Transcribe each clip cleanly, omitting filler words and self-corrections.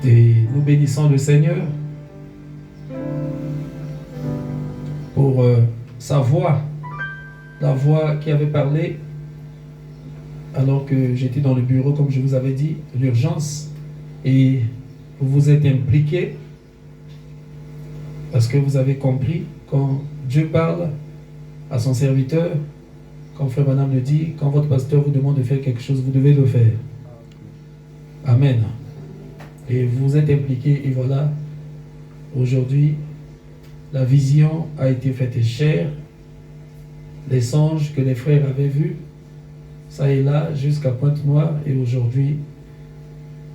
Et nous bénissons le Seigneur pour sa voix, la voix qui avait parlé alors que j'étais dans le bureau, comme je vous avais dit, l'urgence. Et vous vous êtes impliqués parce que vous avez compris quand Dieu parle à son serviteur, quand Frère Branham le dit, quand votre pasteur vous demande de faire quelque chose, vous devez le faire. Amen. Et vous vous êtes impliqués et voilà, aujourd'hui, la vision a été faite chère. Les songes que les frères avaient vus, ça et là, jusqu'à Pointe-Noire, et aujourd'hui,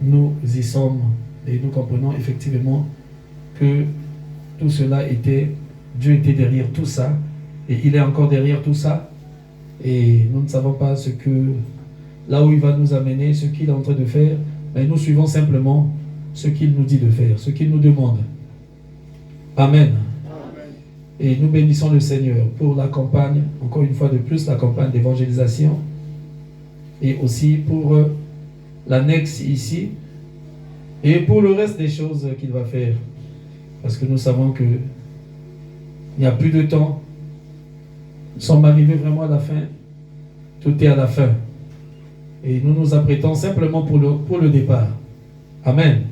nous y sommes et nous comprenons effectivement que tout cela était, Dieu était derrière tout ça, et il est encore derrière tout ça, et nous ne savons pas ce que, là où il va nous amener, ce qu'il est en train de faire, mais nous suivons simplement ce qu'il nous dit de faire, ce qu'il nous demande. Amen. Et nous bénissons le Seigneur pour la campagne, encore une fois de plus, la campagne d'évangélisation, et aussi pour l'annexe ici, et pour le reste des choses qu'il va faire. Parce que nous savons que il n'y a plus de temps. Nous sommes arrivés vraiment à la fin. Tout est à la fin. Et nous nous apprêtons simplement pour le départ. Amen.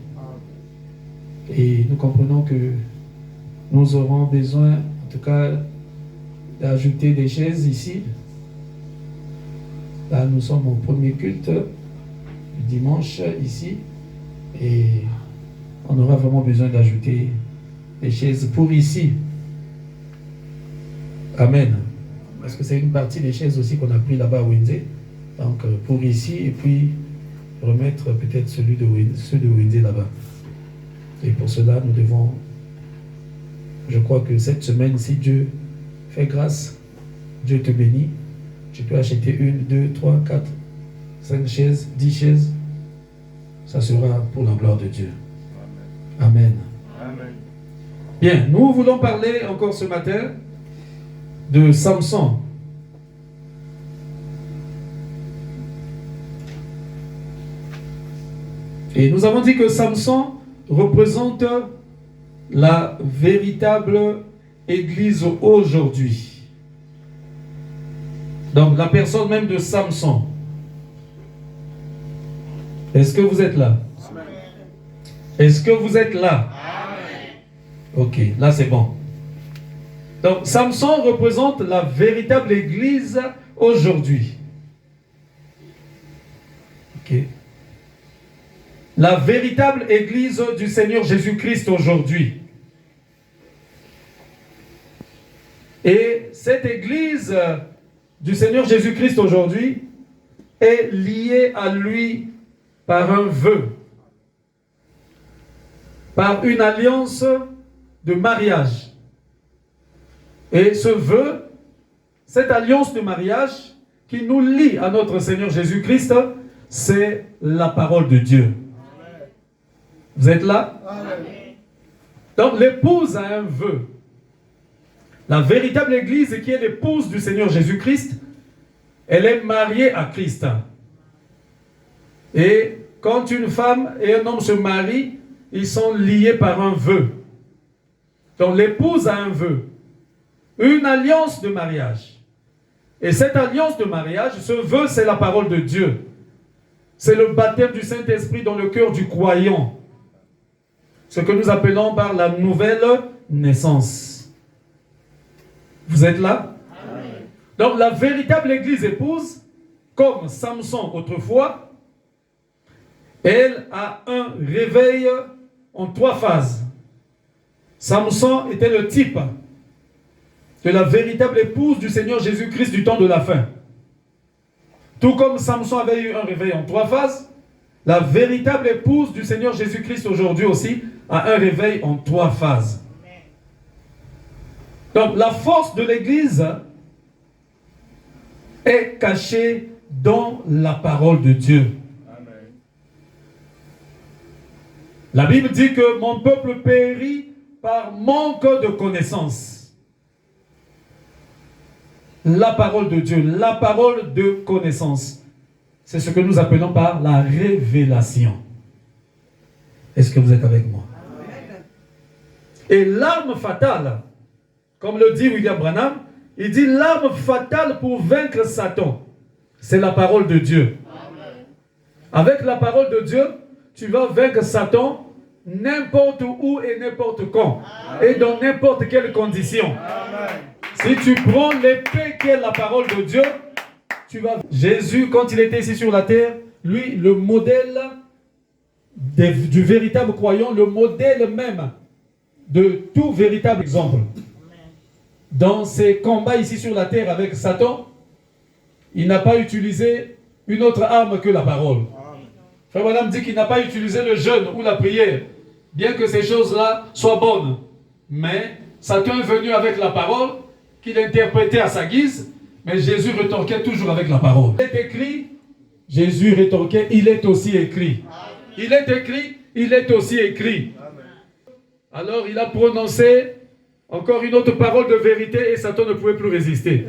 Et nous comprenons que nous aurons besoin, en tout cas, d'ajouter des chaises ici. Là, nous sommes au premier culte, dimanche, ici. Et on aura vraiment besoin d'ajouter des chaises pour ici. Amen. Parce que c'est une partie des chaises aussi qu'on a pris là-bas à Windsor. Donc, pour ici, et puis remettre peut-être ceux de Windsor là-bas. Et pour cela, nous devons, je crois que cette semaine, si Dieu fait grâce, Dieu te bénit, tu peux acheter 1, 2, 3, 4, 5 chaises, 10 chaises. Ça sera pour la gloire de Dieu. Amen. Amen. Bien, nous voulons parler encore ce matin de Samson. Et nous avons dit que Samson représente la véritable Église aujourd'hui. Donc la personne même de Samson. Est-ce que vous êtes là? Amen. Est-ce que vous êtes là? Amen. Ok, là c'est bon. Donc Samson représente la véritable Église aujourd'hui. Ok. La véritable Église du Seigneur Jésus-Christ aujourd'hui. Et cette Église du Seigneur Jésus-Christ aujourd'hui est liée à lui par un vœu, par une alliance de mariage. Et ce vœu, cette alliance de mariage qui nous lie à notre Seigneur Jésus-Christ, c'est la parole de Dieu. Vous êtes là? Donc l'épouse a un vœu. La véritable Église qui est l'épouse du Seigneur Jésus-Christ, elle est mariée à Christ. Et quand une femme et un homme se marient, ils sont liés par un vœu. Donc l'épouse a un vœu, une alliance de mariage. Et cette alliance de mariage, ce vœu, c'est la parole de Dieu. C'est le baptême du Saint-Esprit dans le cœur du croyant. Ce que nous appelons par la nouvelle naissance. Vous êtes là? Amen. Donc la véritable Église épouse, comme Samson autrefois, elle a un réveil en 3 phases. Samson était le type de la véritable épouse du Seigneur Jésus-Christ du temps de la fin. Tout comme Samson avait eu un réveil en 3 phases, la véritable épouse du Seigneur Jésus-Christ aujourd'hui aussi a un réveil en 3 phases. Donc la force de l'Église est cachée dans la parole de Dieu. La Bible dit que mon peuple périt par manque de connaissance. La parole de Dieu, la parole de connaissance, c'est ce que nous appelons par la révélation. Est-ce que vous êtes avec moi? Et l'arme fatale, comme le dit William Branham, il dit l'arme fatale pour vaincre Satan, c'est la parole de Dieu. Avec la parole de Dieu, tu vas vaincre Satan n'importe où et n'importe quand. Et dans n'importe quelle condition. Si tu prends l'épée qui est la parole de Dieu, tu vas... Jésus, quand il était ici sur la terre, lui, le modèle du véritable croyant, le modèle même de tout véritable exemple. Dans ses combats ici sur la terre avec Satan, il n'a pas utilisé une autre arme que la parole. Frère Branham dit qu'il n'a pas utilisé le jeûne ou la prière, bien que ces choses-là soient bonnes. Mais Satan est venu avec la parole, qu'il interprétait à sa guise, mais Jésus rétorquait toujours avec la parole. Il est écrit, Jésus rétorquait, il est aussi écrit. Il est écrit, il est aussi écrit. Alors il a prononcé encore une autre parole de vérité et Satan ne pouvait plus résister.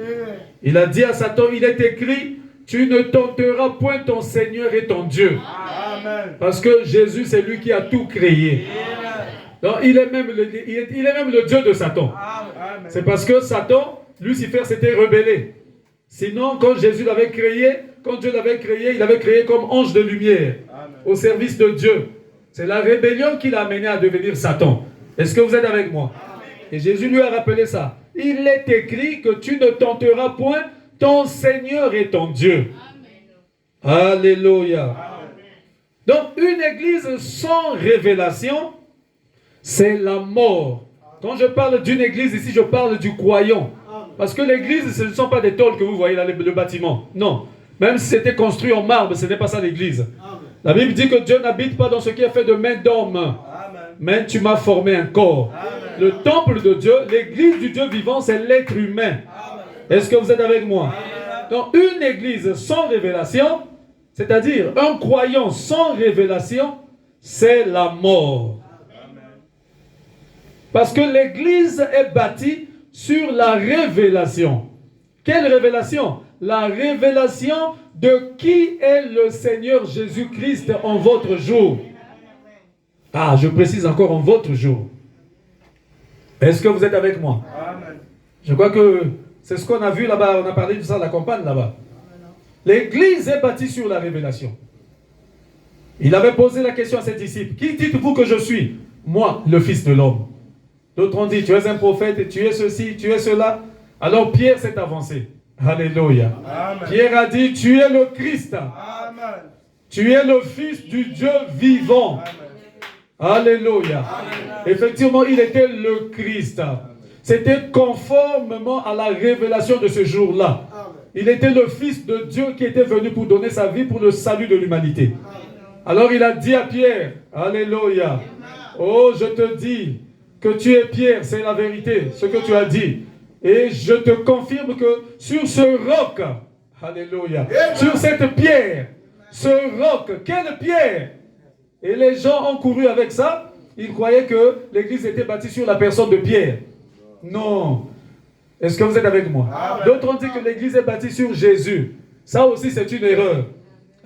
Il a dit à Satan, il est écrit, tu ne tenteras point ton Seigneur et ton Dieu. Parce que Jésus, c'est lui qui a tout créé. Donc, il est même le Dieu de Satan. C'est parce que Satan, Lucifer, s'était rebellé. Sinon, quand Jésus l'avait créé, quand Dieu l'avait créé, il l'avait créé comme ange de lumière, au service de Dieu. C'est la rébellion qui l'a amené à devenir Satan. Est-ce que vous êtes avec moi? Et Jésus lui a rappelé ça. Il est écrit que tu ne tenteras point ton Seigneur et ton Dieu. Amen. Alléluia. Amen. Donc, une église sans révélation, c'est la mort. Quand je parle d'une église ici, je parle du croyant. Parce que l'église, ce ne sont pas des tôles que vous voyez là, le bâtiment. Non. Même si c'était construit en marbre, ce n'est pas ça l'église. La Bible dit que Dieu n'habite pas dans ce qui est fait de main d'homme. Mais tu m'as formé un corps. Amen. Le temple de Dieu, l'église du Dieu vivant, c'est l'être humain. Est-ce que vous êtes avec moi? Amen. Donc, une église sans révélation, c'est-à-dire un croyant sans révélation, c'est la mort. Amen. Parce que l'église est bâtie sur la révélation. Quelle révélation? La révélation de qui est le Seigneur Jésus-Christ en votre jour. Ah, je précise encore en votre jour. Est-ce que vous êtes avec moi? Amen. Je crois que c'est ce qu'on a vu là-bas. On a parlé de ça à la campagne là-bas. L'église est bâtie sur la révélation. Il avait posé la question à ses disciples. Qui dites-vous que je suis? Moi, le Fils de l'homme. D'autres ont dit, tu es un prophète, tu es ceci, tu es cela. Alors Pierre s'est avancé. Alléluia. Amen. Pierre a dit, tu es le Christ. Amen. Tu es le Fils du Dieu vivant. Amen. Alléluia. Amen. Effectivement, il était le Christ. C'était conformément à la révélation de ce jour-là. Il était le Fils de Dieu qui était venu pour donner sa vie pour le salut de l'humanité. Alors il a dit à Pierre, Alléluia, oh je te dis que tu es Pierre, c'est la vérité, ce que tu as dit. Et je te confirme que sur ce roc, Alléluia, sur cette pierre, ce roc, quelle pierre? Et les gens ont couru avec ça. Ils croyaient que l'église était bâtie sur la personne de Pierre. Non. Est-ce que vous êtes avec moi? D'autres ont dit que l'église est bâtie sur Jésus. Ça aussi, c'est une erreur.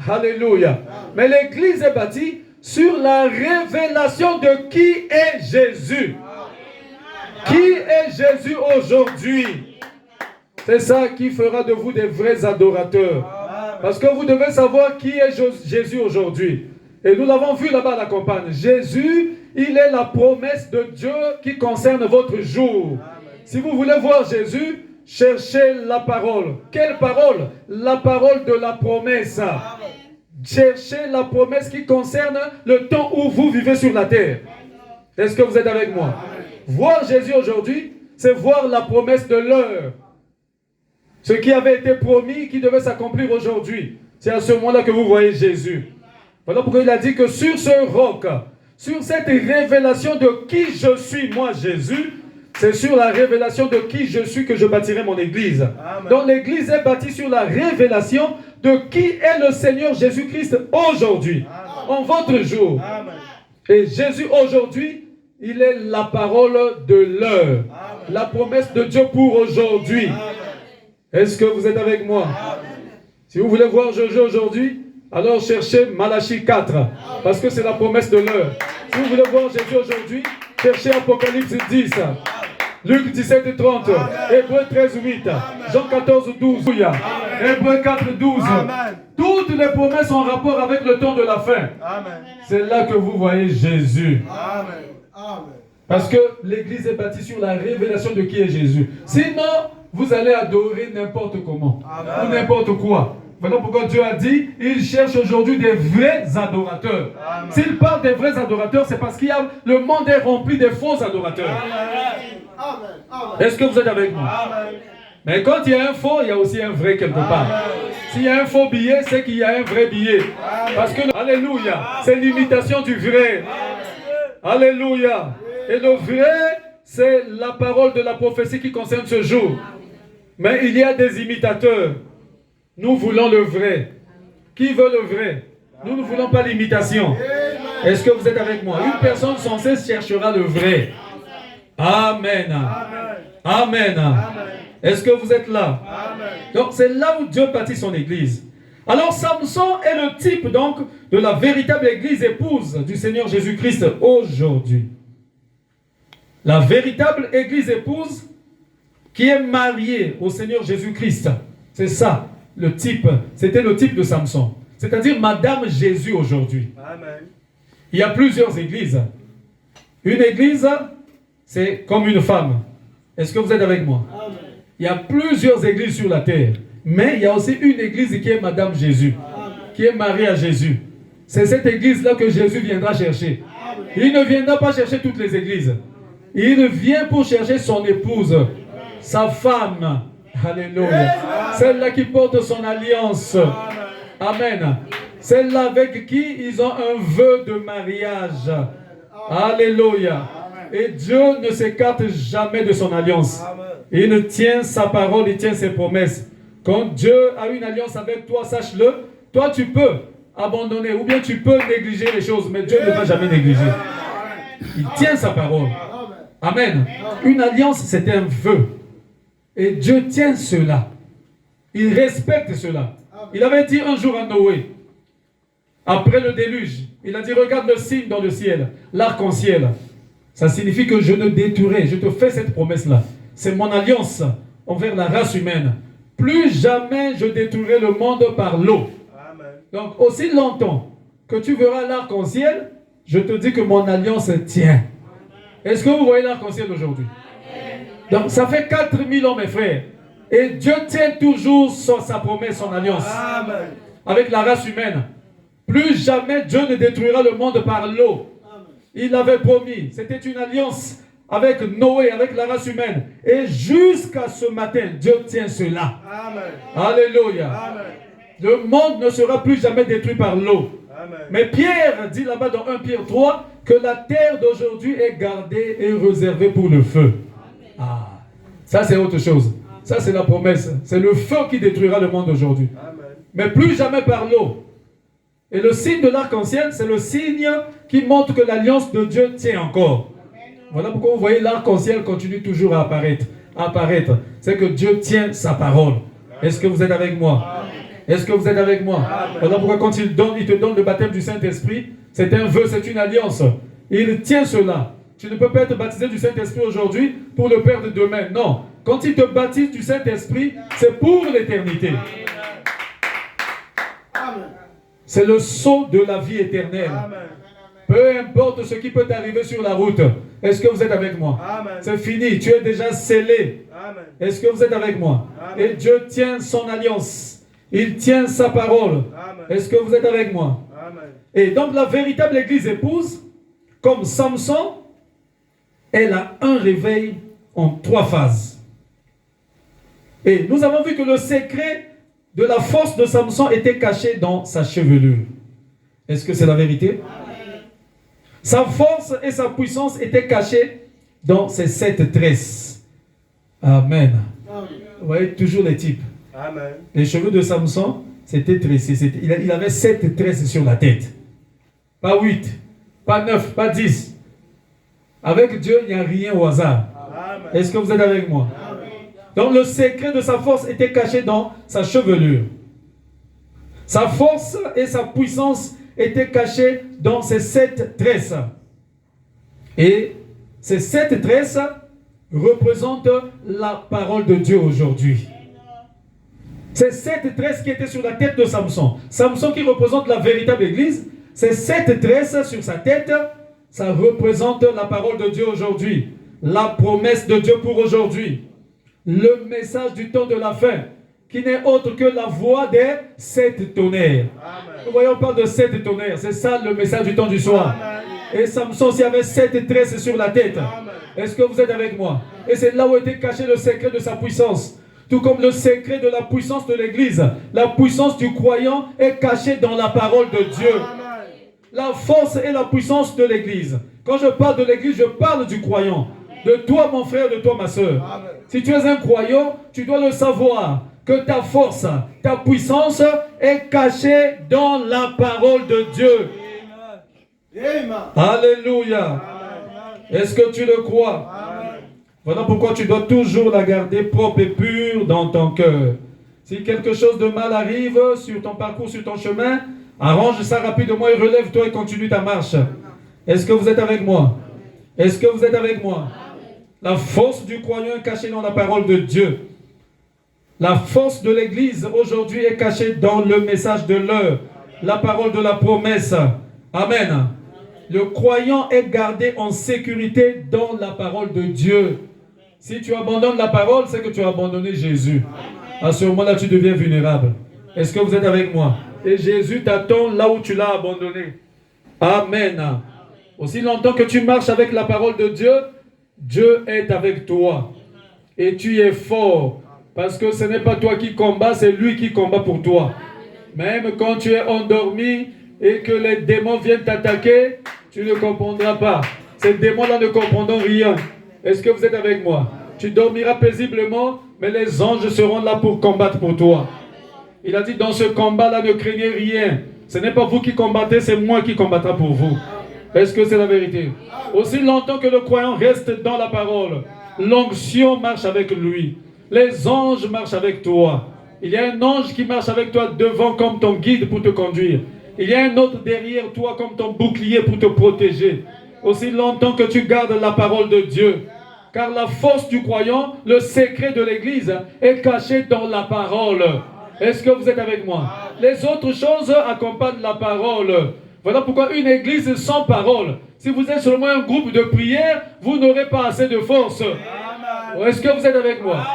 Alléluia. Mais l'église est bâtie sur la révélation de qui est Jésus. Qui est Jésus aujourd'hui? C'est ça qui fera de vous des vrais adorateurs. Parce que vous devez savoir qui est Jésus aujourd'hui. Et nous l'avons vu là-bas à la campagne. Jésus, il est la promesse de Dieu qui concerne votre jour. Si vous voulez voir Jésus, cherchez la parole. Quelle parole? La parole de la promesse. Cherchez la promesse qui concerne le temps où vous vivez sur la terre. Est-ce que vous êtes avec moi? Voir Jésus aujourd'hui, c'est voir la promesse de l'heure. Ce qui avait été promis, qui devait s'accomplir aujourd'hui. C'est à ce moment-là que vous voyez Jésus. Voilà pourquoi il a dit que sur ce roc, sur cette révélation de qui je suis, moi Jésus, c'est sur la révélation de qui je suis que je bâtirai mon église. Amen. Donc l'église est bâtie sur la révélation de qui est le Seigneur Jésus-Christ aujourd'hui, en votre jour. Amen. Et Jésus aujourd'hui, il est la parole de l'heure, la promesse de Dieu pour aujourd'hui. Est-ce que vous êtes avec moi? Amen. Si vous voulez voir Jojo aujourd'hui, Alors cherchez Malachie 4, parce que c'est la promesse de l'heure. Si vous voulez voir Jésus aujourd'hui, cherchez Apocalypse 10, Luc 17 et 30, Hébreux 13, 8, Jean 14, 12, Hébreux 4, 12. Toutes les promesses ont rapport avec le temps de la fin. C'est là que vous voyez Jésus. Parce que l'Église est bâtie sur la révélation de qui est Jésus. Sinon, vous allez adorer n'importe comment, ou n'importe quoi. Voilà pourquoi Dieu a dit, il cherche aujourd'hui des vrais adorateurs. S'il parle des vrais adorateurs, c'est parce qu'il y a, le monde est rempli de faux adorateurs. Est-ce que vous êtes avec moi? Mais quand il y a un faux, il y a aussi un vrai quelque part. S'il y a un faux billet, c'est qu'il y a un vrai billet. Parce que, alléluia, c'est l'imitation du vrai. Alléluia. Et le vrai, c'est la parole de la prophétie qui concerne ce jour. Mais il y a des imitateurs. Nous voulons le vrai. Qui veut le vrai? Nous ne voulons pas l'imitation. Est-ce que vous êtes avec moi? Une personne censée cherchera le vrai. Amen. Amen. Est-ce que vous êtes là? Donc c'est là où Dieu bâtit son église. Alors Samson est le type donc de la véritable église épouse du Seigneur Jésus-Christ aujourd'hui. La véritable église épouse qui est mariée au Seigneur Jésus-Christ. C'est ça. Le type, c'était le type de Samson. C'est-à-dire Madame Jésus aujourd'hui. Il y a plusieurs églises. Une église, c'est comme une femme. Est-ce que vous êtes avec moi? Il y a plusieurs églises sur la terre. Mais il y a aussi une église qui est Madame Jésus. Qui est mariée à Jésus. C'est cette église-là que Jésus viendra chercher. Il ne viendra pas chercher toutes les églises. Il vient pour chercher son épouse. Sa femme. Alléluia. Celle-là qui porte son alliance. Amen. Celle-là avec qui ils ont un vœu de mariage. Alléluia. Et Dieu ne s'écarte jamais de son alliance. Il tient sa parole, il tient ses promesses. Quand Dieu a une alliance avec toi, sache-le, toi tu peux abandonner ou bien tu peux négliger les choses, mais Dieu ne va jamais négliger. Il tient sa parole. Amen. Une alliance, c'est un vœu. Et Dieu tient cela. Il respecte cela. Il avait dit un jour à Noé, après le déluge, il a dit, regarde le signe dans le ciel, l'arc-en-ciel. Ça signifie que je ne détruirai, je te fais cette promesse-là. C'est mon alliance envers la race humaine. Plus jamais je détruirai le monde par l'eau. Donc, aussi longtemps que tu verras l'arc-en-ciel, je te dis que mon alliance tient. Est-ce que vous voyez l'arc-en-ciel aujourd'hui? Donc, ça fait 4000 ans, mes frères. Et Dieu tient toujours sa promesse, son alliance. Avec la race humaine. Plus jamais Dieu ne détruira le monde par l'eau. Il avait promis. C'était une alliance avec Noé, avec la race humaine. Et jusqu'à ce matin, Dieu tient cela. Alléluia. Le monde ne sera plus jamais détruit par l'eau. Mais Pierre dit là-bas dans 1 Pierre 3 que la terre d'aujourd'hui est gardée et réservée pour le feu. Ah, ça c'est autre chose. Ça c'est la promesse. C'est le feu qui détruira le monde aujourd'hui. Mais plus jamais par l'eau. Et le signe de l'arc-en-ciel, c'est le signe qui montre que l'alliance de Dieu tient encore. Voilà pourquoi vous voyez l'arc-en-ciel continue toujours à apparaître. C'est que Dieu tient sa parole. Est-ce que vous êtes avec moi? Est-ce que vous êtes avec moi? Voilà pourquoi quand il te donne le baptême du Saint-Esprit, c'est un vœu, c'est une alliance. Il tient cela. Tu ne peux pas être baptisé du Saint-Esprit aujourd'hui pour le perdre demain. Non. Quand il te baptise du Saint-Esprit, c'est pour l'éternité. C'est le sceau de la vie éternelle. Peu importe ce qui peut t'arriver sur la route. Est-ce que vous êtes avec moi? C'est fini. Tu es déjà scellé. Est-ce que vous êtes avec moi? Et Dieu tient son alliance. Il tient sa parole. Est-ce que vous êtes avec moi? Et donc la véritable église épouse, comme Samson, elle a un réveil en 3 phases. Et nous avons vu que le secret de la force de Samson était caché dans sa chevelure. Est-ce que c'est la vérité? Sa force et sa puissance étaient cachées dans ses 7 tresses. Amen. Vous voyez toujours les types. Amen. Les cheveux de Samson, c'était tressé. Il avait 7 tresses sur la tête. Pas 8, pas 9, pas 10. Avec Dieu, il n'y a rien au hasard. Est-ce que vous êtes avec moi? Donc le secret de sa force était caché dans sa chevelure. Sa force et sa puissance étaient cachées dans ces 7 tresses. Et ces 7 tresses représentent la parole de Dieu aujourd'hui. Ces 7 tresses qui étaient sur la tête de Samson. Samson qui représente la véritable église. Ces 7 tresses sur sa tête, ça représente la parole de Dieu aujourd'hui. La promesse de Dieu pour aujourd'hui. Le message du temps de la fin, qui n'est autre que la voix des 7 tonnerres. Amen. Vous voyez, on parle de 7 tonnerres. C'est ça le message du temps du soir. Amen. Et Samson, s'il y avait 7 tresses sur la tête. Est-ce que vous êtes avec moi? Et c'est là où était caché le secret de sa puissance. Tout comme le secret de la puissance de l'église. La puissance du croyant est cachée dans la parole de Dieu. Amen. La force et la puissance de l'église. Quand je parle de l'église, je parle du croyant. De toi, mon frère, de toi, ma soeur. Amen. Si tu es un croyant, tu dois le savoir. Que ta force, ta puissance est cachée dans la parole de Dieu. Amen. Alléluia. Est-ce que tu le crois? Amen. Voilà pourquoi tu dois toujours la garder propre et pure dans ton cœur. Si quelque chose de mal arrive sur ton parcours, sur ton chemin, arrange ça rapidement et relève-toi et continue ta marche. Est-ce que vous êtes avec moi? Est-ce que vous êtes avec moi? La force du croyant est cachée dans la parole de Dieu. La force de l'église aujourd'hui est cachée dans le message de l'heure, la parole de la promesse. Amen. Le croyant est gardé en sécurité dans la parole de Dieu. Si tu abandonnes la parole, c'est que tu as abandonné Jésus. À ce moment-là, tu deviens vulnérable. Est-ce que vous êtes avec moi? Et Jésus t'attend là où tu l'as abandonné. Amen. Aussi longtemps que tu marches avec la parole de Dieu, Dieu est avec toi. Et tu es fort. Parce que ce n'est pas toi qui combats, c'est lui qui combat pour toi. Même quand tu es endormi et que les démons viennent t'attaquer, tu ne comprendras pas. Ces démons-là ne comprendront rien. Est-ce que vous êtes avec moi? Tu dormiras paisiblement, mais les anges seront là pour combattre pour toi. Il a dit, dans ce combat-là, ne craignez rien. Ce n'est pas vous qui combattez, c'est moi qui combattrai pour vous. Est-ce que c'est la vérité? Aussi longtemps que le croyant reste dans la parole, l'onction marche avec lui. Les anges marchent avec toi. Il y a un ange qui marche avec toi devant comme ton guide pour te conduire. Il y a un autre derrière toi comme ton bouclier pour te protéger. Aussi longtemps que tu gardes la parole de Dieu. Car la force du croyant, le secret de l'église est caché dans la parole. Est-ce que vous êtes avec moi? Les autres choses accompagnent la parole. Voilà pourquoi une église sans parole. Si vous êtes seulement un groupe de prière, vous n'aurez pas assez de force. Est-ce que vous êtes avec moi?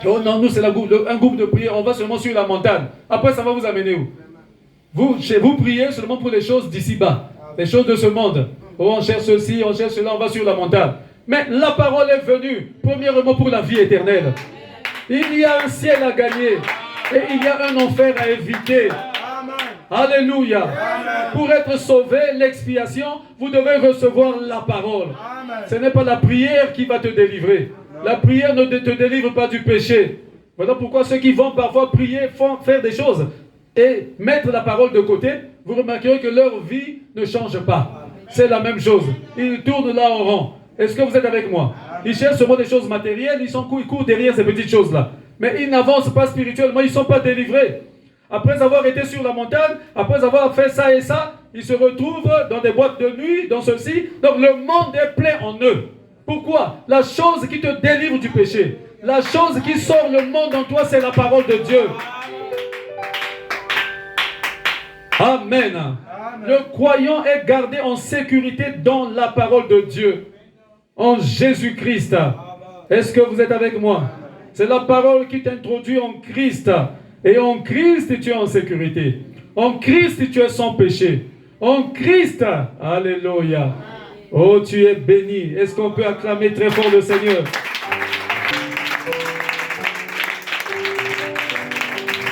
Oh non, nous c'est un groupe de prière, on va seulement sur la montagne. Après ça va vous amener où? Vous priez seulement pour les choses d'ici-bas, les choses de ce monde. Oh, on cherche ceci, on cherche cela, on va sur la montagne. Mais la parole est venue, premièrement pour la vie éternelle. Il y a un ciel à gagner et il y a un enfer à éviter. Alléluia. Pour être sauvé, l'expiation, vous devez recevoir la parole. Ce n'est pas la prière qui va te délivrer. La prière ne te délivre pas du péché. Voilà pourquoi ceux qui vont parfois prier, font faire des choses et mettre la parole de côté, vous remarquerez que leur vie ne change pas. C'est la même chose. Ils tournent là en rond. Est-ce que vous êtes avec moi? Ils cherchent seulement des choses matérielles, ils courent derrière ces petites choses-là. Mais ils n'avancent pas spirituellement, ils ne sont pas délivrés. Après avoir été sur la montagne, après avoir fait ça et ça, ils se retrouvent dans des boîtes de nuit, dans ceci. Donc le monde est plein en eux. Pourquoi? La chose qui te délivre du péché, la chose qui sort le monde en toi, c'est la parole de Dieu. Amen. Le croyant est gardé en sécurité dans la parole de Dieu, en Jésus-Christ. Est-ce que vous êtes avec moi? C'est la parole qui t'introduit en Christ. Et en Christ, tu es en sécurité. En Christ, tu es sans péché. En Christ, alléluia. Oh, tu es béni. Est-ce qu'on peut acclamer très fort le Seigneur?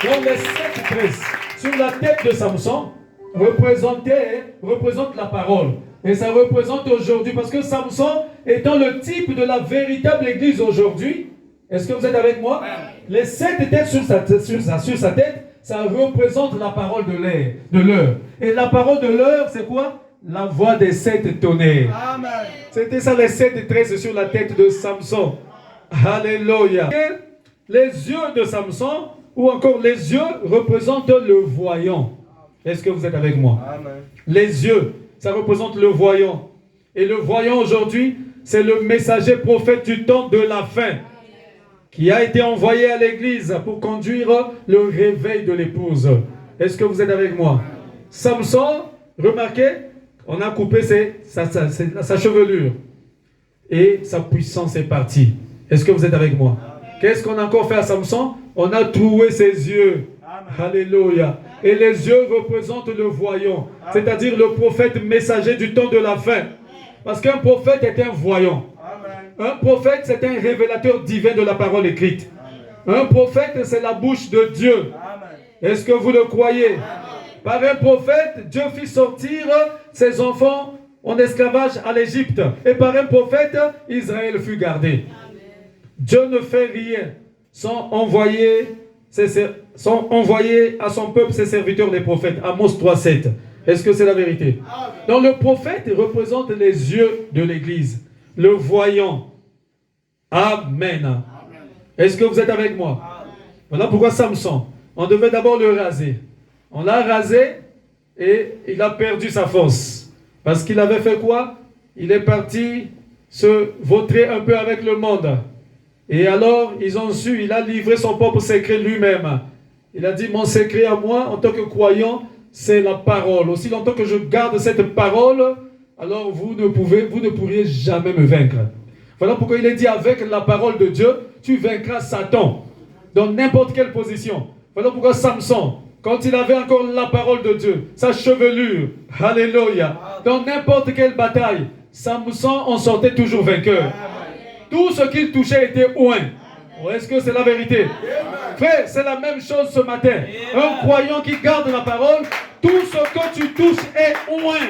Donc les 7 tresses sur la tête de Samson représentent la parole. Et ça représente aujourd'hui, parce que Samson étant le type de la véritable église aujourd'hui, est-ce que vous êtes avec moi? Les 7 têtes sur sa tête, ça représente la parole de l'heure. Et la parole de l'heure, c'est quoi? La voix des 7 tonnerres. Amen. C'était ça les 7 tresses sur la tête de Samson. Alléluia. Les yeux de Samson ou encore les yeux représentent le voyant. Est-ce que vous êtes avec moi? Amen. Les yeux, ça représente le voyant. Et le voyant aujourd'hui, c'est le messager prophète du temps de la fin qui a été envoyé à l'église pour conduire le réveil de l'épouse. Est-ce que vous êtes avec moi? Samson, remarquez, on a coupé sa chevelure et sa puissance est partie. Est-ce que vous êtes avec moi? Qu'est-ce qu'on a encore fait à Samson? On a troué ses yeux. Alléluia. Et les yeux représentent le voyant, c'est-à-dire le prophète messager du temps de la fin. Parce qu'un prophète est un voyant. Un prophète, c'est un révélateur divin de la parole écrite. Un prophète, c'est la bouche de Dieu. Est-ce que vous le croyez? Par un prophète, Dieu fit sortir ses enfants en esclavage à l'Égypte. Et par un prophète, Israël fut gardé. Dieu ne fait rien sans envoyer à son peuple ses serviteurs les prophètes. Amos 3,7. Est-ce que c'est la vérité? Donc le prophète représente les yeux de l'Église, le voyant. Amen. Est-ce que vous êtes avec moi? Voilà pourquoi Samson, on devait d'abord le raser. On l'a rasé et il a perdu sa force. Parce qu'il avait fait quoi? Il est parti se vautrer un peu avec le monde. Et alors, ils ont su, il a livré son propre secret lui-même. Il a dit, mon secret à moi, en tant que croyant, c'est la parole. Aussi longtemps que je garde cette parole, alors vous ne pourriez jamais me vaincre. Voilà pourquoi il est dit, avec la parole de Dieu, tu vaincras Satan. Dans n'importe quelle position. Voilà pourquoi Samson, quand il avait encore la parole de Dieu, sa chevelure, alléluia, dans n'importe quelle bataille, Samson en sortait toujours vainqueur. Tout ce qu'il touchait était oint. Est-ce que c'est la vérité? Frère, c'est la même chose ce matin. Un croyant qui garde la parole, tout ce que tu touches est oint.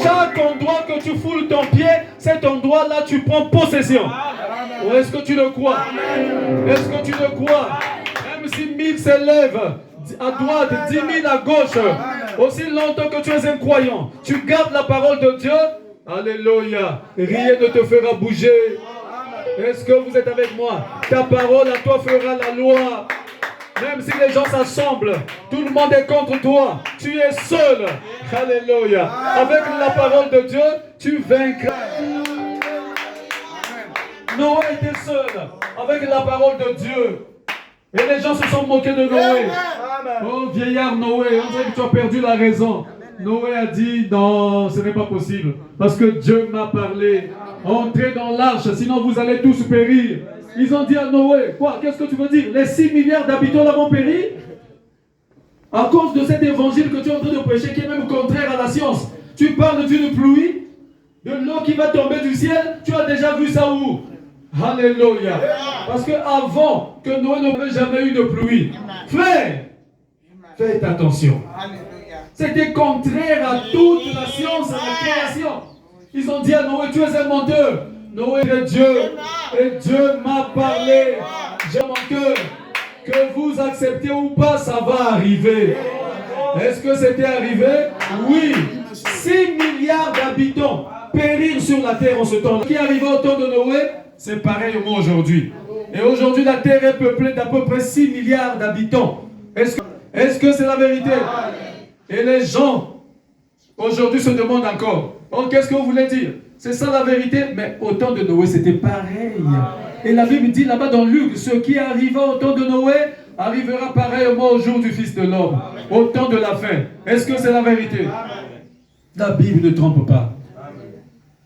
Chaque endroit que tu foules ton pied, cet endroit-là, tu prends possession. Est-ce que tu le crois? Est-ce que tu le crois? Même si 1000 s'élèvent à droite, 10 000 à gauche, aussi longtemps que tu es un croyant, tu gardes la parole de Dieu, alléluia, rien ne te fera bouger. Est-ce que vous êtes avec moi? Ta parole à toi fera la loi. Même si les gens s'assemblent, tout le monde est contre toi, tu es seul. Alléluia. Avec la parole de Dieu, tu vaincras. Noé était seul avec la parole de Dieu. Et les gens se sont moqués de Noé. Oh vieillard Noé, on dirait que tu as perdu la raison. Noé a dit, non, ce n'est pas possible. Parce que Dieu m'a parlé. Entrez dans l'arche, sinon vous allez tous périr. Ils ont dit à Noé, quoi, qu'est-ce que tu veux dire? Les 6 milliards d'habitants là vont périr? À cause de cet évangile que tu es en train de prêcher, qui est même contraire à la science. Tu parles d'une pluie, de l'eau qui va tomber du ciel. Tu as déjà vu ça où? Alléluia. Parce que avant que Noé n'avait jamais eu de pluie. Frère, faites attention. C'était contraire à toute la science, à la création. Ils ont dit à Noé, tu es un menteur. Noé est Dieu. Et Dieu m'a parlé. J'ai mon cœur. Que vous acceptez ou pas, ça va arriver. Est-ce que c'était arrivé? Oui. 6 milliards d'habitants périr sur la terre en ce temps. Ce qui arrivait au temps de Noé, c'est pareil au moins aujourd'hui. Et aujourd'hui, la terre est peuplée d'à peu près 6 milliards d'habitants. Est-ce que c'est la vérité? Et les gens, aujourd'hui, se demandent encore, oh, qu'est-ce que vous voulez dire? C'est ça la vérité? Mais au temps de Noé, c'était pareil. Et la Bible dit là-bas dans Luc, ce qui arriva au temps de Noé, arrivera pareillement au jour du Fils de l'homme, au temps de la fin. Est-ce que c'est la vérité? La Bible ne trompe pas.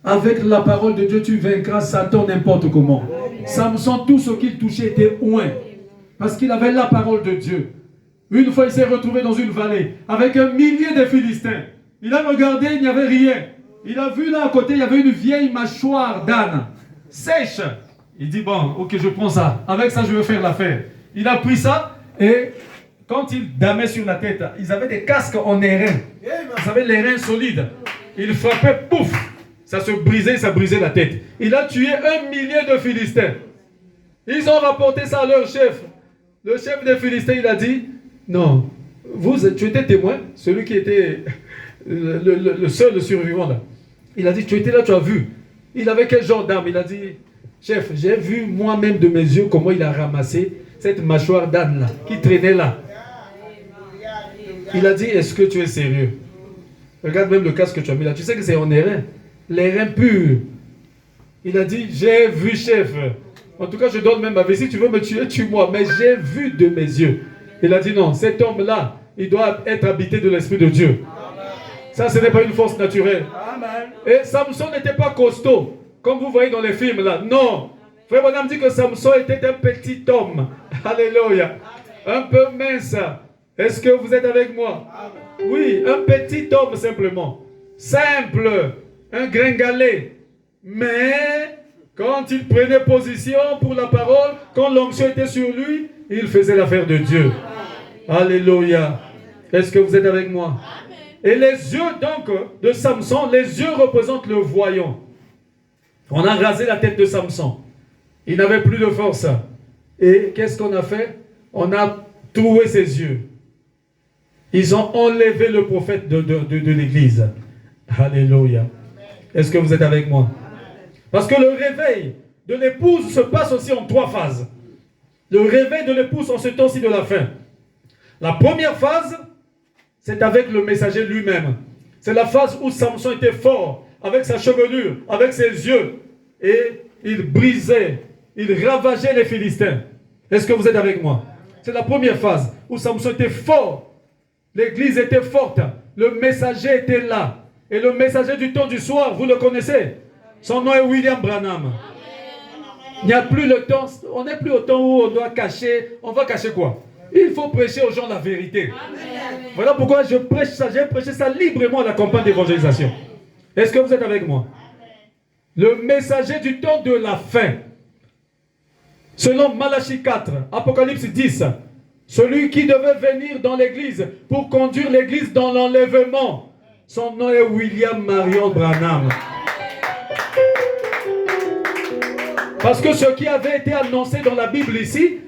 Avec la parole de Dieu, tu vaincras Satan n'importe comment. Samson, tout ce qu'il touchait était oint. Parce qu'il avait la parole de Dieu. Une fois, il s'est retrouvé dans une vallée avec un millier de Philistins. Il a regardé, il n'y avait rien. Il a vu là à côté, il y avait une vieille mâchoire d'âne, sèche. Il dit, bon, ok, je prends ça. Avec ça, je vais faire l'affaire. Il a pris ça et quand il damait sur la tête, ils avaient des casques en airain. Vous savez, l'airain solide. Il frappait, pouf, ça se brisait, ça brisait la tête. Il a tué 1 millier de Philistins. Ils ont rapporté ça à leur chef. Le chef des Philistins, il a dit, non, tu étais témoin, celui qui était le seul survivant là. Il a dit, tu étais là, tu as vu. Il avait quel genre d'arme? Il a dit, chef, j'ai vu moi-même de mes yeux comment il a ramassé cette mâchoire d'âne là, qui traînait là. Il a dit, est-ce que tu es sérieux? Regarde même le casque que tu as mis là. Tu sais que c'est en airain. L'airain pur. Il a dit, j'ai vu, chef. En tout cas, je donne même ma vie. Si tu veux me tuer, tue-moi. Mais j'ai vu de mes yeux. Il a dit, non, cet homme-là, il doit être habité de l'Esprit de Dieu. Ça, ce n'est pas une force naturelle. Et Samson n'était pas costaud, comme vous voyez dans les films là. Non. Frère Branham dit que Samson était un petit homme. Alléluia. Un peu mince. Est-ce que vous êtes avec moi? Oui, un petit homme simplement. Simple. Un gringalet. Mais quand il prenait position pour la parole, quand l'onction était sur lui, il faisait l'affaire de Dieu. Alléluia. Est-ce que vous êtes avec moi? Et les yeux donc de Samson, les yeux représentent le voyant. On a rasé la tête de Samson. Il n'avait plus de force. Et qu'est-ce qu'on a fait? On a troué ses yeux. Ils ont enlevé le prophète de l'église. Alléluia. Est-ce que vous êtes avec moi? Parce que le réveil de l'épouse se passe aussi en 3 phases. Le réveil de l'épouse en ce temps-ci de la fin. La première phase, c'est avec le messager lui-même. C'est la phase où Samson était fort, avec sa chevelure, avec ses yeux. Et il brisait, il ravageait les Philistins. Est-ce que vous êtes avec moi? C'est la première phase où Samson était fort. L'église était forte. Le messager était là. Et le messager du temps du soir, vous le connaissez. Son nom est William Branham. Il n'y a plus le temps, on n'est plus au temps où on doit cacher. On va cacher quoi? Il faut prêcher aux gens la vérité. Amen. Voilà pourquoi je prêche ça. J'ai prêché ça librement à la campagne d'évangélisation. Est-ce que vous êtes avec moi? Le messager du temps de la fin. Selon Malachie 4, Apocalypse 10, celui qui devait venir dans l'église pour conduire l'église dans l'enlèvement, son nom est William Marion Branham. Parce que ce qui avait été annoncé dans la Bible ici,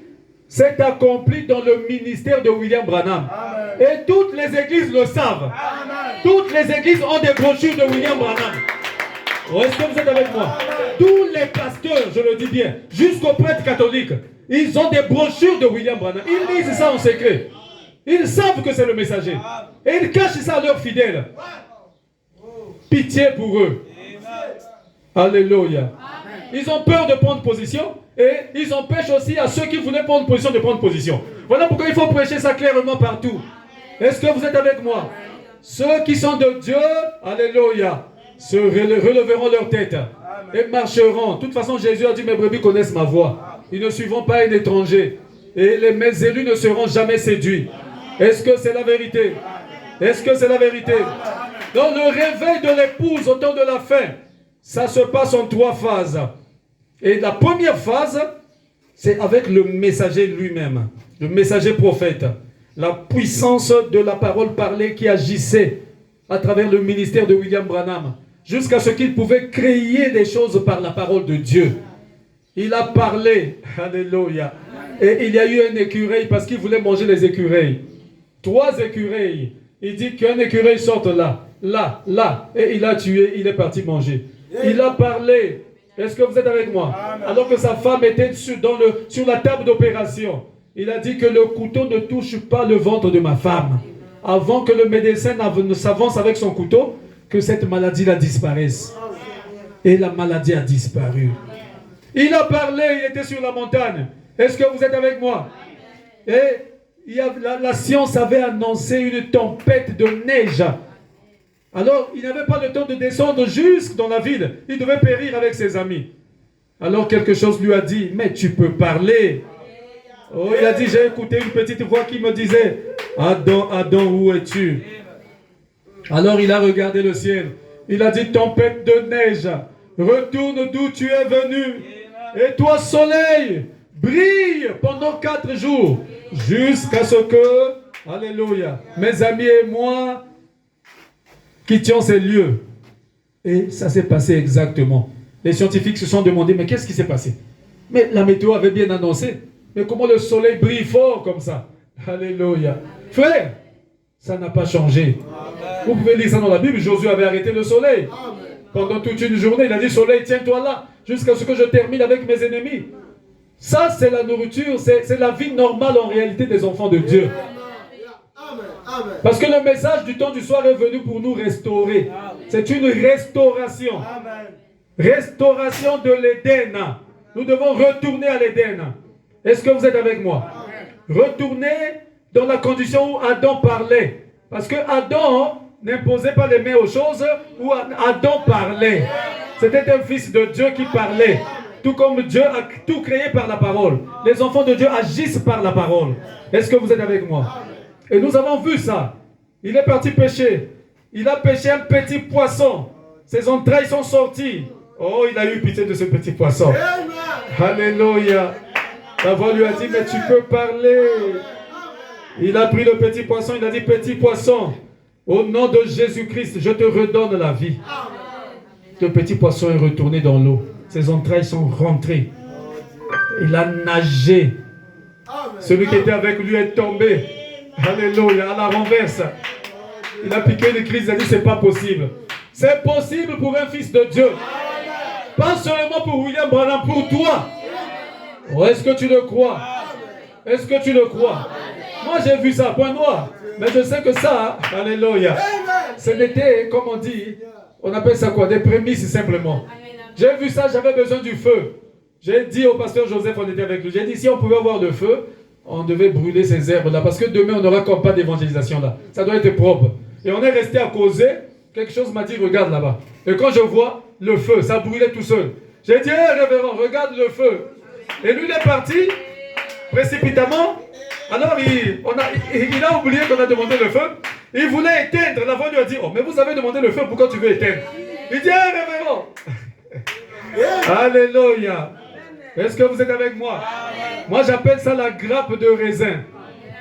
s'est accompli dans le ministère de William Branham. Amen. Et toutes les églises le savent. Amen. Toutes les églises ont des brochures de William Branham. Est-ce que vous êtes avec moi? Amen. Tous les pasteurs, je le dis bien, jusqu'aux prêtres catholiques, ils ont des brochures de William Branham. Ils lisent ça en secret. Ils savent que c'est le messager. Et ils cachent ça à leurs fidèles. Pitié pour eux. Alléluia. Ils ont peur de prendre position et ils empêchent aussi à ceux qui voulaient prendre position de prendre position. Voilà pourquoi il faut prêcher ça clairement partout. Est-ce que vous êtes avec moi? Ceux qui sont de Dieu, alléluia, se releveront leur tête et marcheront. De toute façon, Jésus a dit, mes brebis connaissent ma voix. Ils ne suivront pas un étranger. Et mes élus ne seront jamais séduits. Est-ce que c'est la vérité? Est-ce que c'est la vérité? Dans le réveil de l'épouse au temps de la fin, ça se passe en 3 phases. Et la première phase, c'est avec le messager lui-même, le messager prophète. La puissance de la parole parlée qui agissait à travers le ministère de William Branham, jusqu'à ce qu'il pouvait créer des choses par la parole de Dieu. Il a parlé, alléluia. Et il y a eu un écureuil parce qu'il voulait manger les écureuils. 3 écureuils. Il dit qu'un écureuil sorte là, là, là. Et il a tué, il est parti manger. Il a parlé. Est-ce que vous êtes avec moi? Amen. Alors que sa femme était sur la table d'opération. Il a dit que le couteau ne touche pas le ventre de ma femme. Avant que le médecin ne s'avance avec son couteau, que cette maladie-là disparaisse. Et la maladie a disparu. Il a parlé, il était sur la montagne. Est-ce que vous êtes avec moi? Et la science avait annoncé une tempête de neige. Alors, il n'avait pas le temps de descendre jusque dans la ville. Il devait périr avec ses amis. Alors, quelque chose lui a dit, mais tu peux parler. Oh, il a dit, j'ai écouté une petite voix qui me disait, Adam, Adam, où es-tu? Alors, il a regardé le ciel. Il a dit, tempête de neige, retourne d'où tu es venu. Et toi, soleil, brille pendant 4 jours. Jusqu'à ce que, alléluia, mes amis et moi, quittions ces lieux. Et ça s'est passé exactement. Les scientifiques se sont demandé, mais qu'est-ce qui s'est passé? Mais la météo avait bien annoncé. Mais comment le soleil brille fort comme ça? Alléluia. Frère, ça n'a pas changé. Amen. Vous pouvez lire ça dans la Bible. Josué avait arrêté le soleil. Amen. Pendant toute une journée, il a dit, soleil, tiens-toi là, jusqu'à ce que je termine avec mes ennemis. Ça, c'est la nourriture, c'est la vie normale en réalité des enfants de Dieu. Parce que le message du temps du soir est venu pour nous restaurer. C'est une restauration. Restauration de l'Éden. Nous devons retourner à l'Éden. Est-ce que vous êtes avec moi? Retourner dans la condition où Adam parlait. Parce que Adam n'imposait pas les mains aux choses, où Adam parlait. C'était un fils de Dieu qui parlait. Tout comme Dieu a tout créé par la parole. Les enfants de Dieu agissent par la parole. Est-ce que vous êtes avec moi? Et nous avons vu ça. Il est parti pêcher. Il a pêché un petit poisson. Ses entrailles sont sorties. Oh, il a eu pitié de ce petit poisson. Alléluia. La voix lui a dit, mais tu peux parler. Il a pris le petit poisson. Il a dit, petit poisson, au nom de Jésus-Christ, je te redonne la vie. Le petit poisson est retourné dans l'eau. Ses entrailles sont rentrées. Il a nagé. Celui qui était avec lui est tombé. Alléluia, à la renverse. Il a piqué une crise, il a dit, c'est pas possible. C'est possible pour un fils de Dieu. Pas seulement pour William Branham, pour toi. Oh, est-ce que tu le crois? Est-ce que tu le crois? Moi j'ai vu ça, point noir. Mais je sais que ça, alléluia, ce n'était, comme on dit, on appelle ça quoi? Des prémices simplement. J'ai vu ça, j'avais besoin du feu. J'ai dit au pasteur Joseph, on était avec lui, j'ai dit si on pouvait avoir le feu, on devait brûler ces herbes là, parce que demain on n'aura comme pas d'évangélisation là. Ça doit être propre. Et on est resté à causer, quelque chose m'a dit, regarde là-bas. Et quand je vois le feu, ça brûlait tout seul. J'ai dit, hey, révérend, regarde le feu. Et lui il est parti, précipitamment. Alors il a oublié qu'on a demandé le feu. Il voulait éteindre. La voix lui a dit, oh mais vous avez demandé le feu, pourquoi tu veux éteindre? Il dit, hey, révérend. Alléluia. Est-ce que vous êtes avec moi? Moi j'appelle ça la grappe de raisin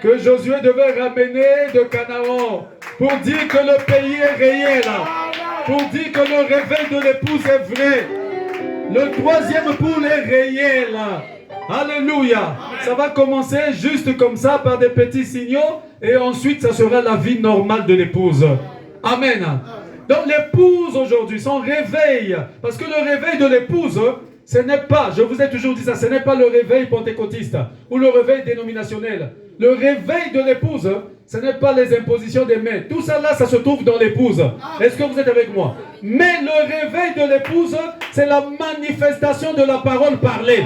que Josué devait ramener de Canaan pour dire que le pays est réel, pour dire que le réveil de l'épouse est vrai. Le troisième poule est réel. Alléluia. Ça va commencer juste comme ça par des petits signaux et ensuite ça sera la vie normale de l'épouse. Amen. Donc l'épouse aujourd'hui, son réveil, parce que le réveil de l'épouse, ce n'est pas, je vous ai toujours dit ça, ce n'est pas le réveil pentecôtiste ou le réveil dénominationnel. Le réveil de l'épouse, ce n'est pas les impositions des mains. Tout ça là, ça se trouve dans l'épouse. Est-ce que vous êtes avec moi? Mais le réveil de l'épouse, c'est la manifestation de la parole parlée.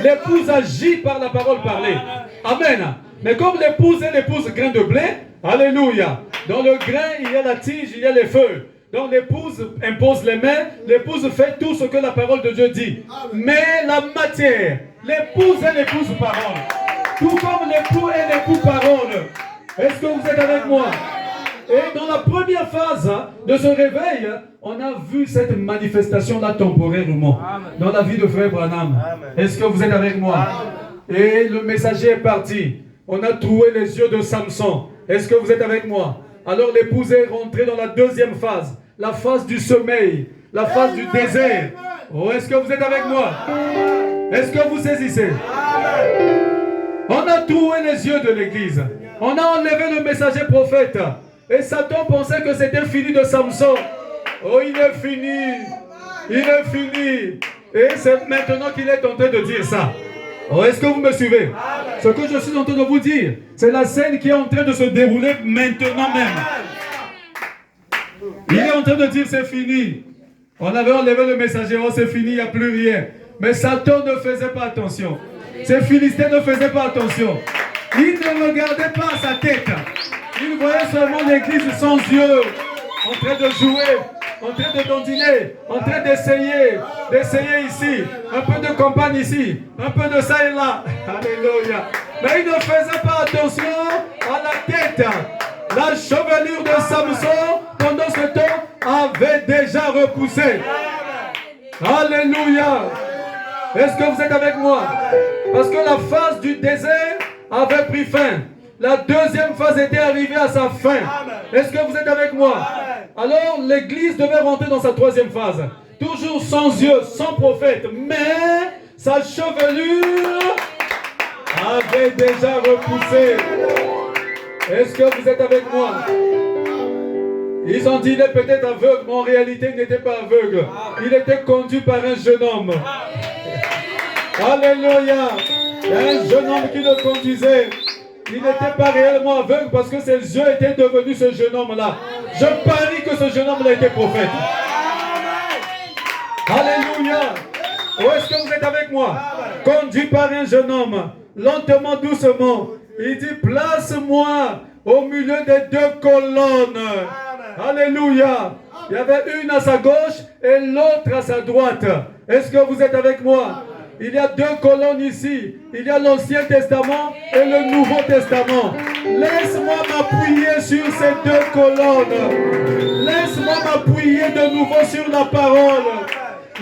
L'épouse agit par la parole parlée. Amen. Mais comme l'épouse est l'épouse grain de blé, alléluia. Dans le grain, il y a la tige, il y a les feuilles. Donc l'épouse impose les mains, l'épouse fait tout ce que la parole de Dieu dit. Mais la matière, l'épouse est l'épouse parole. Tout comme l'époux est l'époux parole. Est-ce que vous êtes avec moi? Et dans la première phase de ce réveil, on a vu cette manifestation-là temporairement dans la vie de frère Branham. Est-ce que vous êtes avec moi? Et le messager est parti. On a troué les yeux de Samson. Est-ce que vous êtes avec moi? Alors l'épouse est rentrée dans la deuxième phase, la phase du sommeil, la phase du désert. Oh, est-ce que vous êtes avec moi? Est-ce que vous saisissez? On a troué les yeux de l'église. On a enlevé le messager prophète. Et Satan pensait que c'était fini de Samson. Oh, il est fini. Il est fini. Et c'est maintenant qu'il est en train de dire ça. Oh, est-ce que vous me suivez? Ce que je suis en train de vous dire, c'est la scène qui est en train de se dérouler maintenant même. Il est en train de dire c'est fini. On avait enlevé le messager, oh c'est fini, il n'y a plus rien. Mais Satan ne faisait pas attention. Ces Philistins ne faisaient pas attention. Ils ne regardaient pas sa tête. Ils voyaient seulement l'église sans yeux, en train de jouer, en train de dandiner, en train d'essayer ici, un peu de campagne ici, un peu de ça et là. Alléluia. Mais ils ne faisaient pas attention à la tête. La chevelure de Samson, pendant ce temps, avait déjà repoussé. Alléluia. Est-ce que vous êtes avec moi? Parce que la phase du désert avait pris fin. La deuxième phase était arrivée à sa fin. Est-ce que vous êtes avec moi? Alors l'église devait rentrer dans sa troisième phase. Toujours sans yeux, sans prophète. Mais sa chevelure avait déjà repoussé. Est-ce que vous êtes avec moi? Ils ont dit qu'il est peut-être aveugle, mais en réalité il n'était pas aveugle. Il était conduit par un jeune homme. Alléluia. Il y a un jeune homme qui le conduisait. Il n'était pas réellement aveugle parce que ses yeux étaient devenus ce jeune homme-là. Je parie que ce jeune homme-là était prophète. Alléluia. Où est-ce que vous êtes avec moi? Conduit par un jeune homme, lentement, doucement. Il dit, place-moi au milieu des deux colonnes. Alléluia. Il y avait une à sa gauche et l'autre à sa droite. Est-ce que vous êtes avec moi? Il y a deux colonnes ici. Il y a l'Ancien Testament et le Nouveau Testament. Laisse-moi m'appuyer sur ces deux colonnes. Laisse-moi m'appuyer de nouveau sur la parole.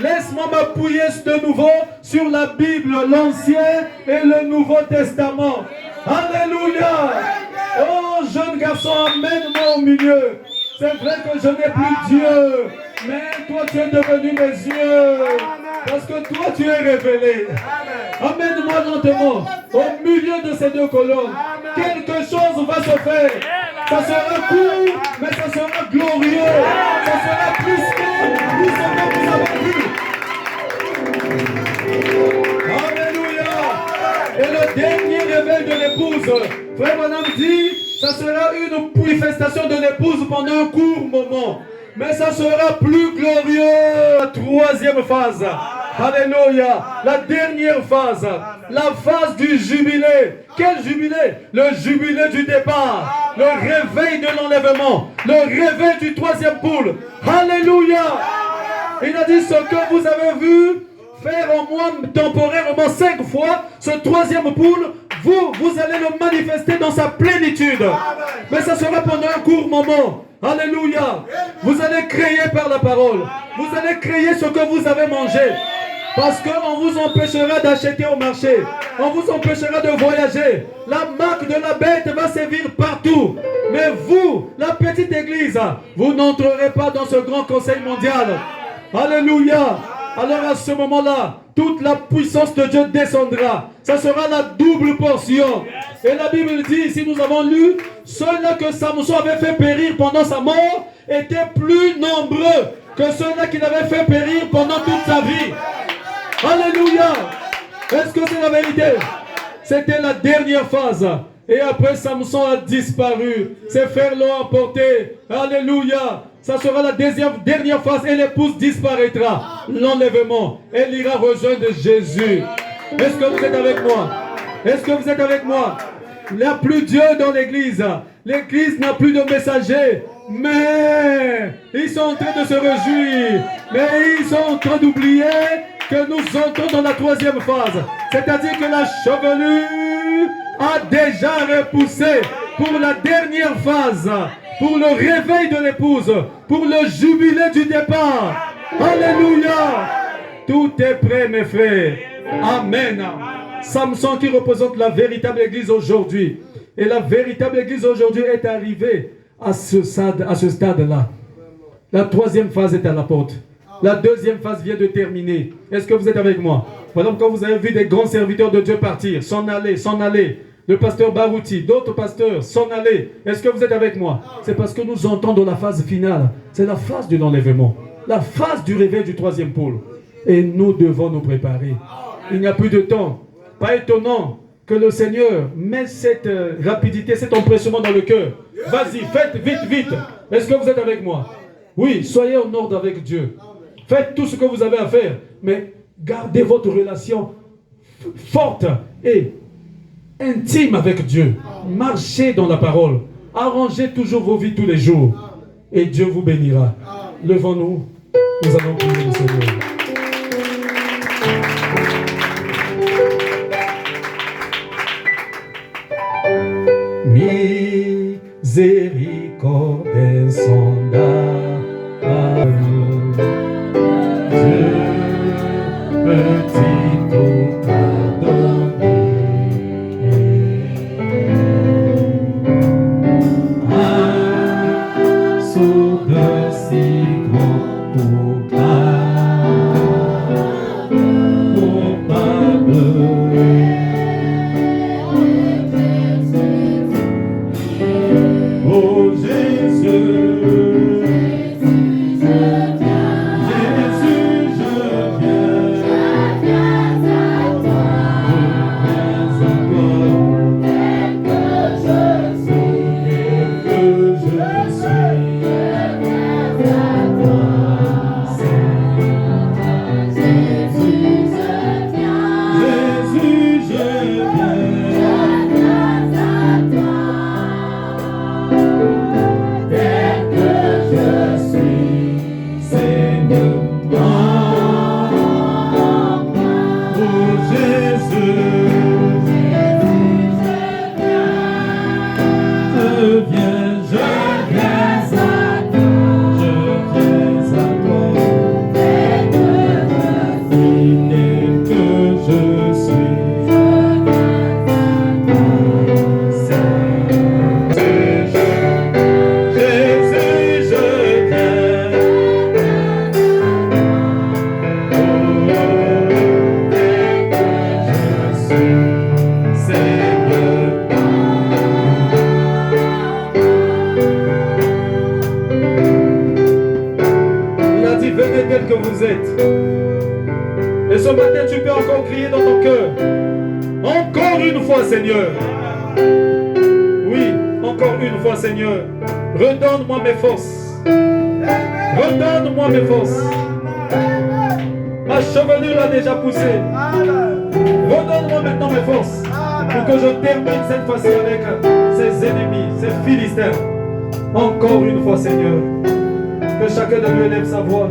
Laisse-moi m'appuyer de nouveau sur la Bible, l'Ancien et le Nouveau Testament. Alléluia. Oh, jeune garçon, amène-moi au milieu. C'est vrai que je n'ai plus Dieu, mais toi tu es devenu mes yeux, parce que toi tu es révélé. Amène-moi lentement au milieu de ces deux colonnes. Quelque chose va se faire. Ça sera court, mais ça sera glorieux. Ça sera plus que nous avons vu. Alléluia. Et le dernier réveil de l'épouse, Frère Branham dit, ça sera une manifestation de l'épouse pendant un court moment. Mais ça sera plus glorieux. La troisième phase. Alléluia. La dernière phase. La phase du jubilé. Quel jubilé? Le jubilé du départ. Le réveil de l'enlèvement. Le réveil du troisième poule. Alléluia. Il a dit ce que vous avez vu faire au moins temporairement 5 fois, ce troisième poule, vous allez le manifester dans sa plénitude. Mais ça sera pendant un court moment. Alléluia. Vous allez créer par la parole. Vous allez créer ce que vous avez mangé. Parce qu'on vous empêchera d'acheter au marché. On vous empêchera de voyager. La marque de la bête va sévir partout. Mais vous, la petite église, vous n'entrerez pas dans ce grand conseil mondial. Alléluia. Alors à ce moment-là, toute la puissance de Dieu descendra. Ça sera la double portion. Et la Bible dit, si nous avons lu, ceux-là que Samson avait fait périr pendant sa mort étaient plus nombreux que ceux-là qu'il avait fait périr pendant toute sa vie. Alléluia. Est-ce que c'est la vérité? C'était la dernière phase. Et après, Samson a disparu. Ses frères l'ont emporté. Alléluia. Ça sera la dernière phase et l'épouse disparaîtra. L'enlèvement. Elle ira rejoindre Jésus. Est-ce que vous êtes avec moi? Est-ce que vous êtes avec moi? Il n'y a plus Dieu dans l'église. L'église n'a plus de messagers. Mais ils sont en train de se réjouir. Mais ils sont en train d'oublier que nous entrons dans la troisième phase. C'est-à-dire que la chevelure a déjà repoussé pour la dernière phase. Pour le réveil de l'épouse, pour le jubilé du départ. Alléluia. Tout est prêt, mes frères. Amen. Samson qui représente la véritable église aujourd'hui. Et la véritable église aujourd'hui est arrivée à ce stade-là. La troisième phase est à la porte. La deuxième phase vient de terminer. Est-ce que vous êtes avec moi? Par exemple, quand vous avez vu des grands serviteurs de Dieu partir, s'en aller. Le pasteur Barouti, d'autres pasteurs s'en aller. Est-ce que vous êtes avec moi? C'est parce que nous entrons dans la phase finale. C'est la phase de l'enlèvement. La phase du réveil du troisième pôle. Et nous devons nous préparer. Il n'y a plus de temps. Pas étonnant que le Seigneur met cette rapidité, cet empressement dans le cœur. Vas-y, faites vite. Est-ce que vous êtes avec moi? Oui, soyez en ordre avec Dieu. Faites tout ce que vous avez à faire. Mais gardez votre relation forte et intime avec Dieu. Marchez dans la parole. Arrangez toujours vos vies tous les jours. Et Dieu vous bénira. Levons-nous. Nous allons prier le Seigneur. Miséricorde insondable. Dieu petit tout pardonner. De si grand coupable. Oh Jésus, dit, venez tel que vous êtes. Et ce matin, tu peux encore crier dans ton cœur. Encore une fois, Seigneur. Oui, encore une fois, Seigneur. Redonne-moi mes forces. Redonne-moi mes forces. Ma chevelure a déjà poussé. Redonne-moi maintenant mes forces. Pour que je termine cette fois-ci avec ces ennemis, ces Philistins. Encore une fois, Seigneur. Que chacun de nous élève sa voix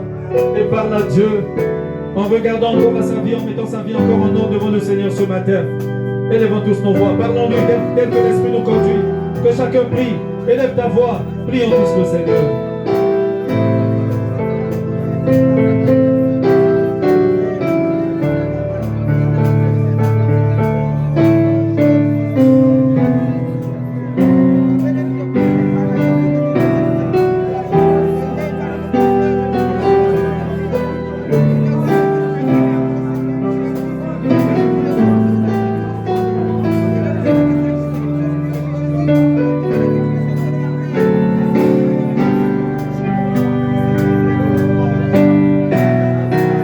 et parle à Dieu. En regardant encore à sa vie, en mettant sa vie encore en ordre devant le Seigneur ce matin. Élevons tous nos voix. Parlons-lui tel que l'Esprit nous conduit. Que chacun prie. Élève ta voix. Prions tous le Seigneur.